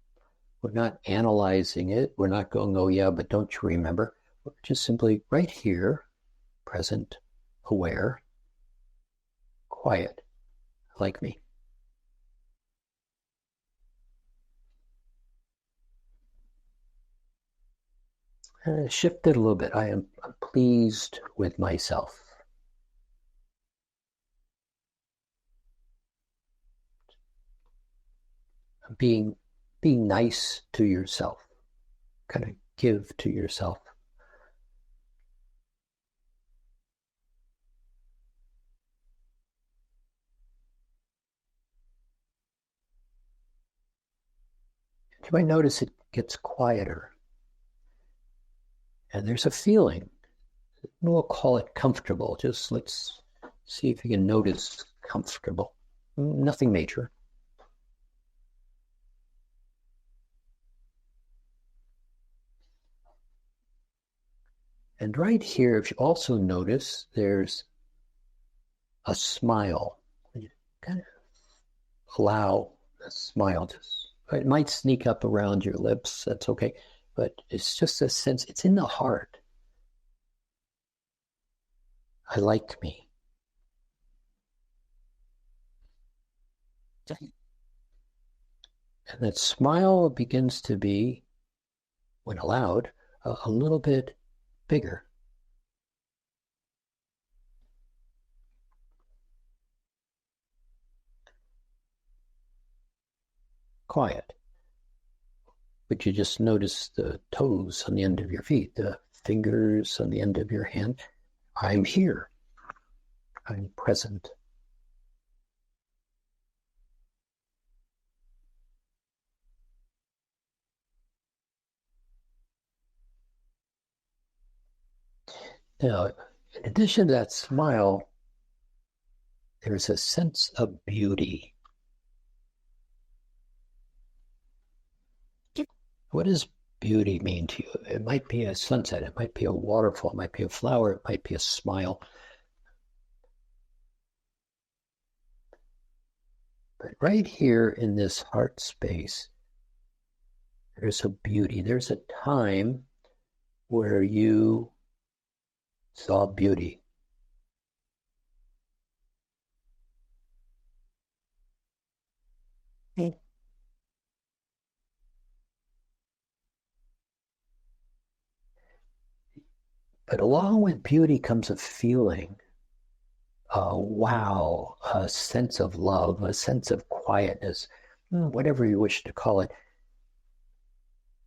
We're not analyzing it. We're not going, oh yeah, but don't you remember? We're just simply right here, present, aware, quiet, like me. Shift it a little bit. I'm pleased with myself. Being nice to yourself. Kind of give to yourself. You might notice it gets quieter. And there's a feeling. We'll call it comfortable. Just let's see if you can notice comfortable. Nothing major. And right here, if you also notice, there's a smile. You kind of allow a smile. It might sneak up around your lips. That's okay. But it's just a sense, it's in the heart. I like me. And that smile begins to be, when allowed, a little bit bigger. Quiet. But you just notice the toes on the end of your feet, the fingers on the end of your hand. I'm here. I'm present. Now, in addition to that smile, there's a sense of beauty. What does beauty mean to you? It might be a sunset, it might be a waterfall, it might be a flower, it might be a smile. But right here in this heart space, there's a beauty. There's a time where you saw beauty. Mm. But along with beauty comes a feeling, a wow, a sense of love, a sense of quietness, whatever you wish to call it.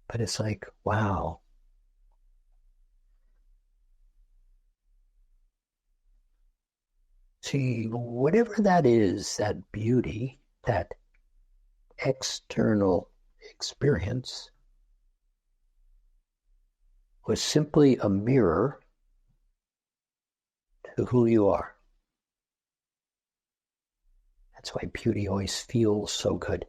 But it's like, wow. See, whatever that is, that beauty, that external experience was simply a mirror to who you are. That's why beauty always feels so good.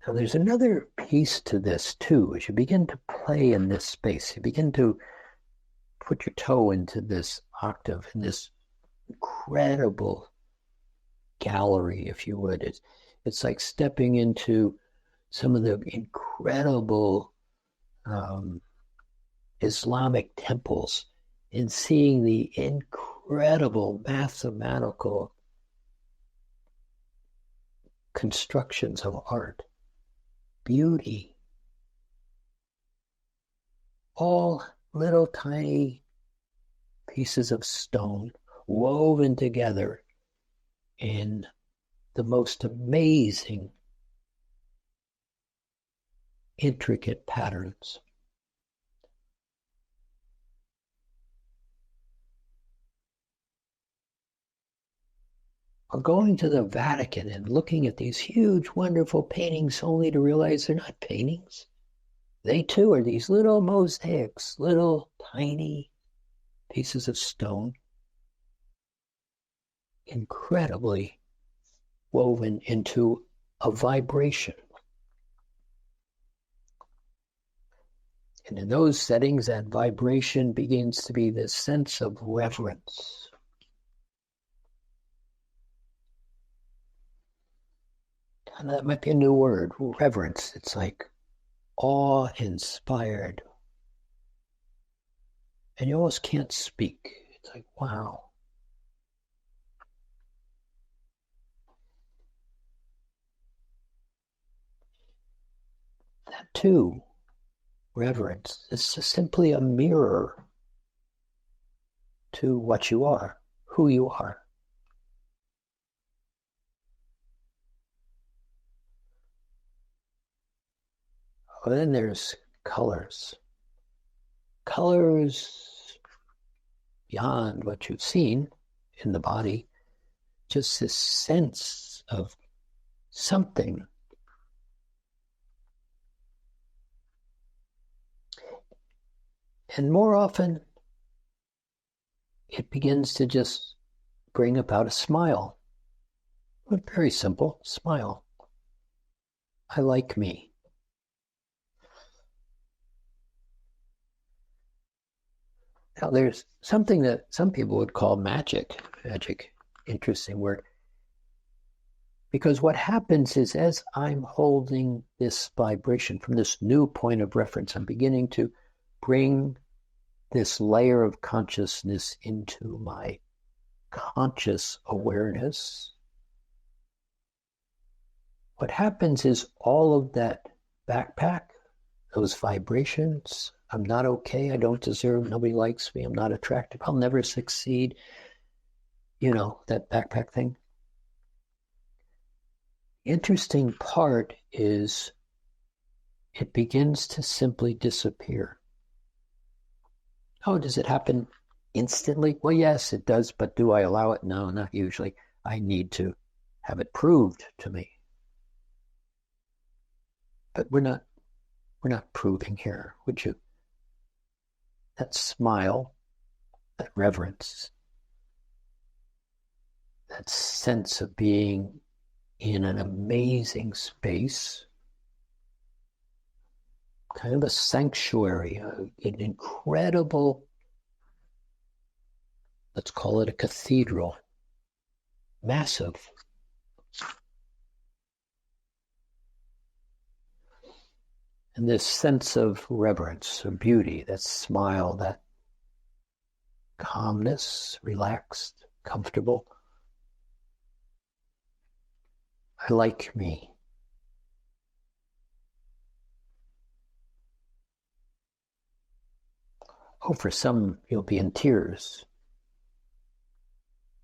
Now, there's another piece to this too. As you begin to play in this space, you begin to put your toe into this octave, in this incredible gallery, if you would. It's like stepping into some of the incredible Islamic temples and seeing the incredible mathematical constructions of art, beauty, all little tiny pieces of stone woven together in the most amazing, intricate patterns. Or going to the Vatican and looking at these huge, wonderful paintings only to realize they're not paintings. They too are these little mosaics, little tiny pieces of stone, incredibly woven into a vibration. And in those settings, that vibration begins to be this sense of reverence. And that might be a new word, reverence. It's like awe-inspired. And you almost can't speak. It's like, wow. That too, reverence, is just simply a mirror to what you are, who you are. Well, then there's colors. Colors beyond what you've seen in the body, just this sense of something. And more often, it begins to just bring about a smile. Very simple, smile. I like me. Now, there's something that some people would call magic. Magic, interesting word. Because what happens is, as I'm holding this vibration from this new point of reference, I'm beginning to bring this layer of consciousness into my conscious awareness. What happens is all of that backpack, those vibrations, I'm not okay, I don't deserve, nobody likes me, I'm not attractive, I'll never succeed, that backpack thing. Interesting part is it begins to simply disappear. Oh, does it happen instantly? Well, yes, it does, but do I allow it? No, not usually. I need to have it proved to me. But we're not proving here, would you? That smile, that reverence, that sense of being in an amazing space, kind of a sanctuary, an incredible, let's call it a cathedral, massive. And this sense of reverence, of beauty, that smile, that calmness, relaxed, comfortable. I like me. Oh, for some, you'll be in tears.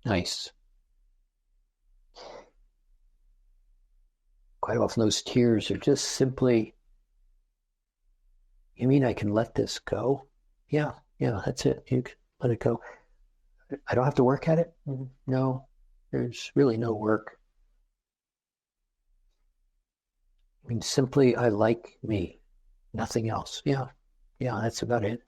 Nice. Quite often those tears are just simply, you mean I can let this go? Yeah, that's it. You can let it go. I don't have to work at it? No, there's really no work. I mean, simply, I like me, nothing else. Yeah, that's about it.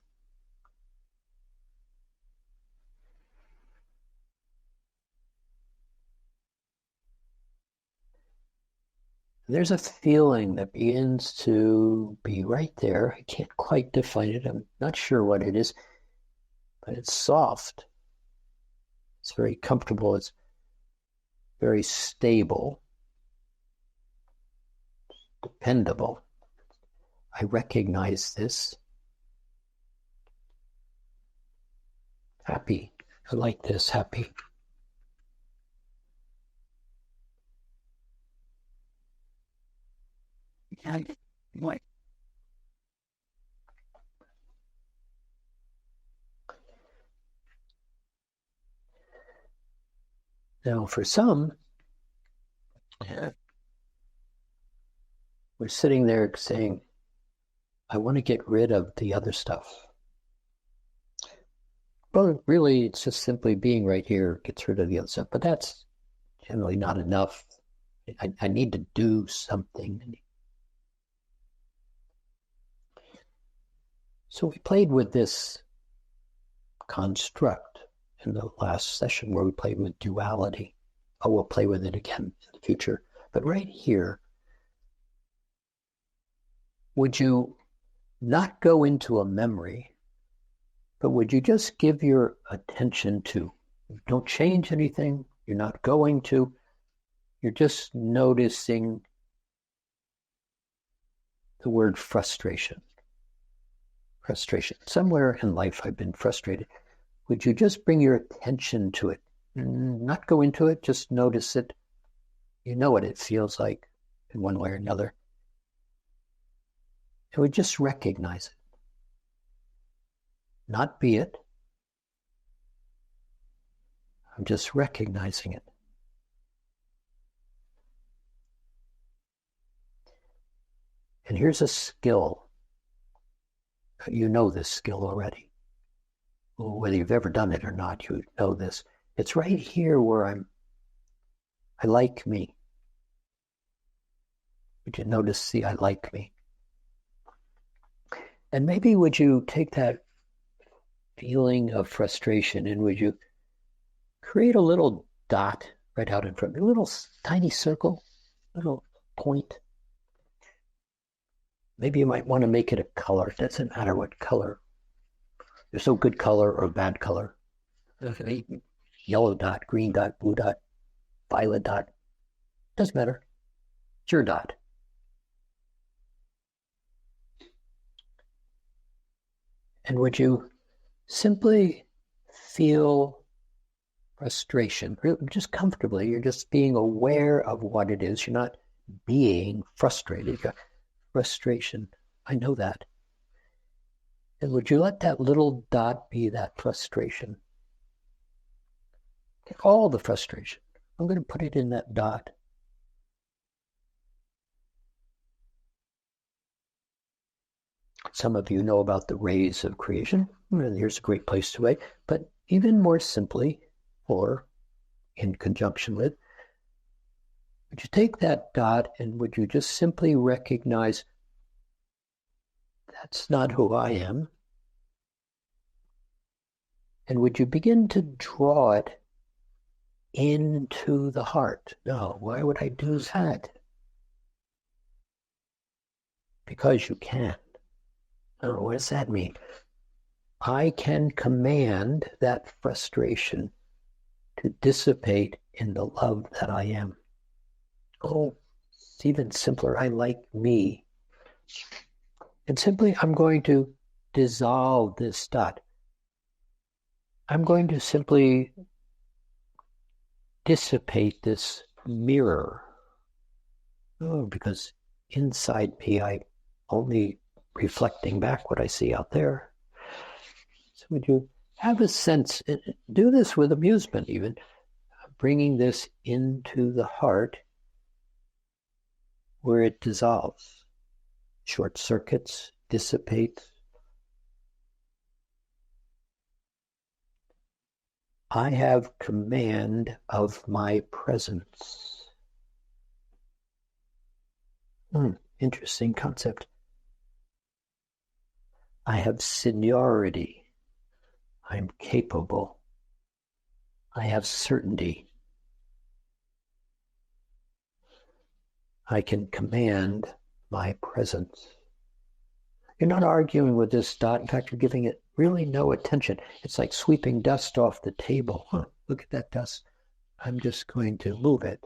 There's a feeling that begins to be right there. I can't quite define it. I'm not sure what it is, but it's soft. It's very comfortable. It's very stable, dependable. I recognize this. Happy. I like this. Happy. And what? Now, for some, we're sitting there saying, I want to get rid of the other stuff. Well, really, it's just simply being right here gets rid of the other stuff, but that's generally not enough. I need to do something. So we played with this construct in the last session where we played with duality. Oh, we'll play with it again in the future. But right here, would you not go into a memory, but would you just give your attention to, don't change anything, you're not going to, you're just noticing the word frustration. Frustration. Somewhere in life I've been frustrated. Would you just bring your attention to it? Not go into it, just notice it. You know what it feels like in one way or another. And we just recognize it. Not be it. I'm just recognizing it. And here's a skill. You know this skill already. Whether you've ever done it or not, you know this. It's right here where I like me. Would you notice the I like me? And maybe would you take that feeling of frustration and would you create a little dot right out in front of you, a little tiny circle, little point. Maybe you might want to make it a color. It doesn't matter what color. There's no good color or bad color. Yellow dot, green dot, blue dot, violet dot. Doesn't matter. It's your dot. And would you simply feel frustration, just comfortably? You're just being aware of what it is. You're not being frustrated. Frustration. I know that. And would you let that little dot be that frustration? Take all the frustration. I'm going to put it in that dot. Some of you know about the rays of creation. Here's a great place to wait. But even more simply, or in conjunction with, would you take that dot and would you just simply recognize that's not who I am? And would you begin to draw it into the heart? No, why would I do that? Because you can. Oh, what does that mean? I can command that frustration to dissipate in the love that I am. Oh, it's even simpler. I like me. And simply, I'm going to dissolve this dot. I'm going to simply dissipate this mirror. Oh, because inside me, I only reflecting back what I see out there. So would you have a sense, do this with amusement even, bringing this into the heart where it dissolves, short circuits, dissipates. I have command of my presence. Interesting concept. I have seniority. I'm capable. I have certainty. I can command my presence. You're not arguing with this dot. In fact, you're giving it really no attention. It's like sweeping dust off the table. Look at that dust. I'm just going to move it.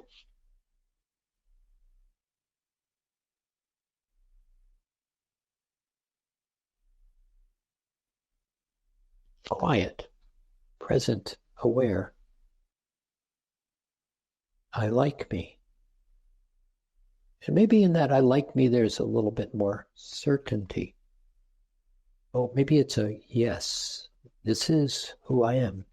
Quiet, present, aware. I like me. And maybe in that I like me, there's a little bit more certainty. Oh, maybe it's a yes. This is who I am.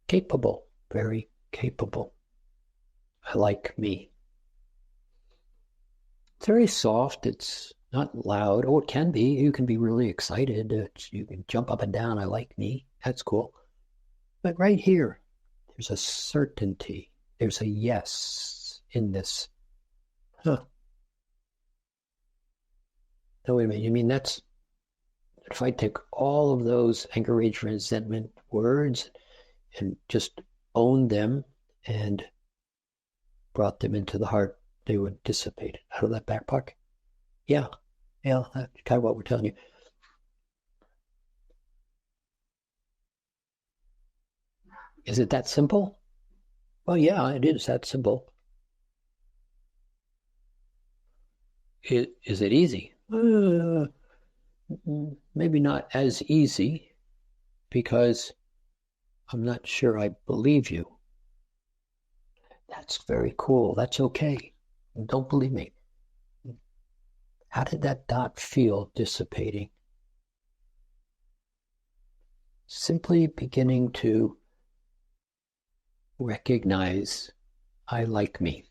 Capable, very capable. I like me. It's very soft. It's not loud. Oh, it can be. You can be really excited. You can jump up and down. I like me. That's cool. But right here, there's a certainty. There's a yes in this. Huh. No, wait a minute. You mean that's if I take all of those anger, rage, resentment words and just owned them and brought them into the heart, they would dissipate out of that back pocket? Yeah, that's kind of what we're telling you. Is it that simple? Well, yeah, it is that simple. Is it easy? Maybe not as easy because I'm not sure I believe you. That's very cool. That's okay. Don't believe me. How did that dot feel dissipating? Simply beginning to recognize I like me.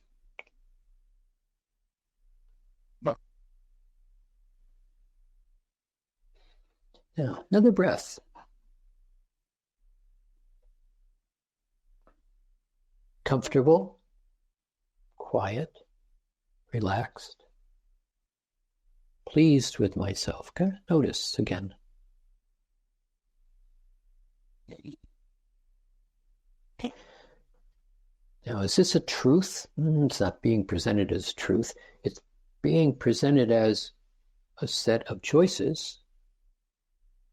Now, another breath. Comfortable, quiet, relaxed, pleased with myself. Okay? Notice again. Now, is this a truth? It's not being presented as truth. It's being presented as a set of choices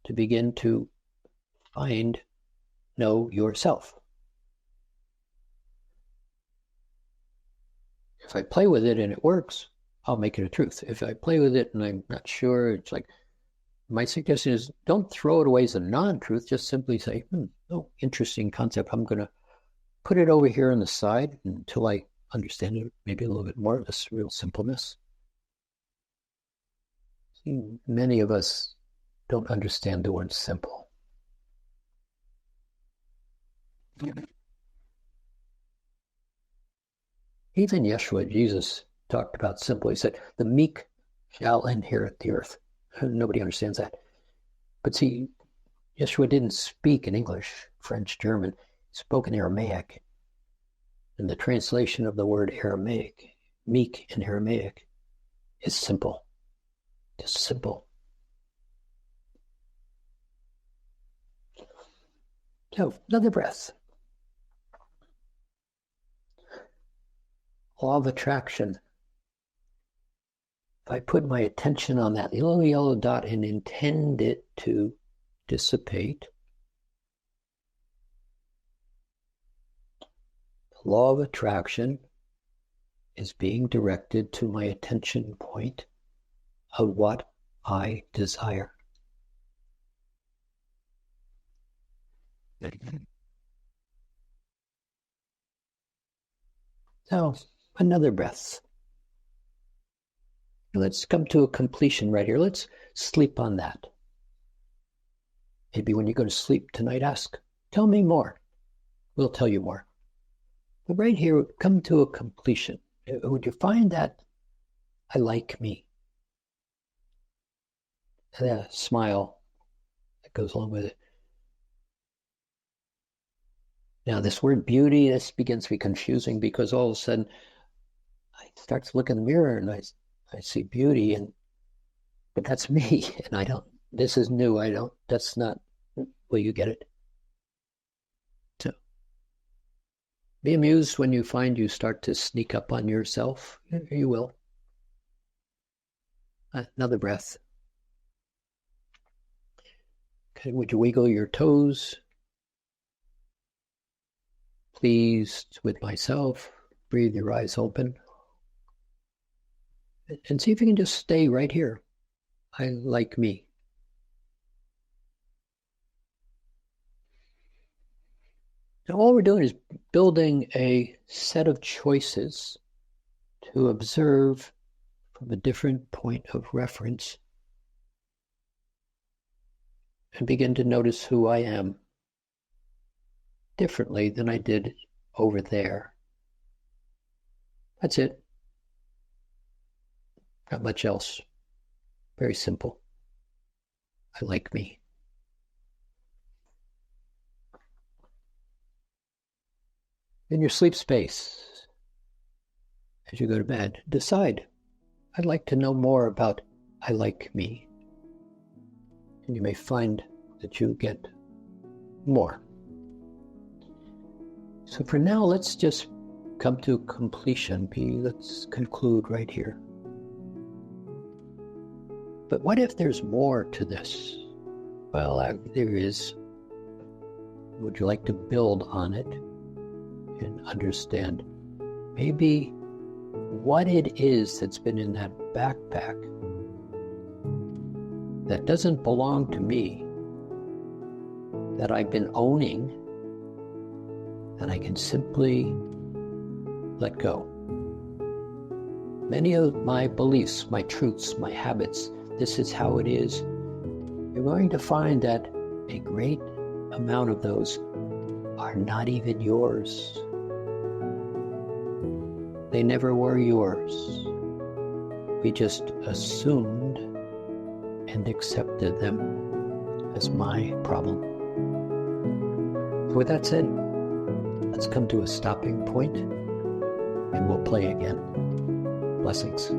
to begin to know yourself. If I play with it and it works, I'll make it a truth. If I play with it and I'm not sure, it's like, my suggestion is don't throw it away as a non-truth. Just simply say, oh, interesting concept. I'm going to put it over here on the side until I understand it maybe a little bit more of this real simpleness. See, many of us don't understand the word simple. Even Yeshua, Jesus, talked about simple. He said, the meek shall inherit the earth. Nobody understands that. But see, Yeshua didn't speak in English, French, German. He spoke in Aramaic. And the translation of the word Aramaic, meek in Aramaic, is simple. Just simple. So, another breath. Law of attraction. If I put my attention on that little yellow dot and intend it to dissipate, the law of attraction is being directed to my attention point of what I desire. So, another breath. Let's come to a completion right here. Let's sleep on that. Maybe when you go to sleep tonight, ask, tell me more. We'll tell you more. But right here, come to a completion. Would you find that I like me? And a smile that goes along with it. Now, this word beauty, this begins to be confusing because all of a sudden I start to look in the mirror and I see beauty, but that's me. And this is new. That's not, well, you get it. So be amused when you find you start to sneak up on yourself. You will. Another breath. Okay, would you wiggle your toes? Pleased with myself. Breathe your eyes open. And see if you can just stay right here. I like me. Now all we're doing is building a set of choices to observe from a different point of reference and begin to notice who I am differently than I did over there. That's it. Not much else. Very simple. I like me. In your sleep space, as you go to bed, decide, I'd like to know more about I like me. And you may find that you get more. So for now, let's just come to completion. Let's conclude right here. But what if there's more to this? Well, there is. Would you like to build on it and understand maybe what it is that's been in that backpack that doesn't belong to me, that I've been owning, that I can simply let go? Many of my beliefs, my truths, my habits, this is how it is. You're going to find that a great amount of those are not even yours. They never were yours. We just assumed and accepted them as my problem. So with that said, let's come to a stopping point and we'll play again. Blessings.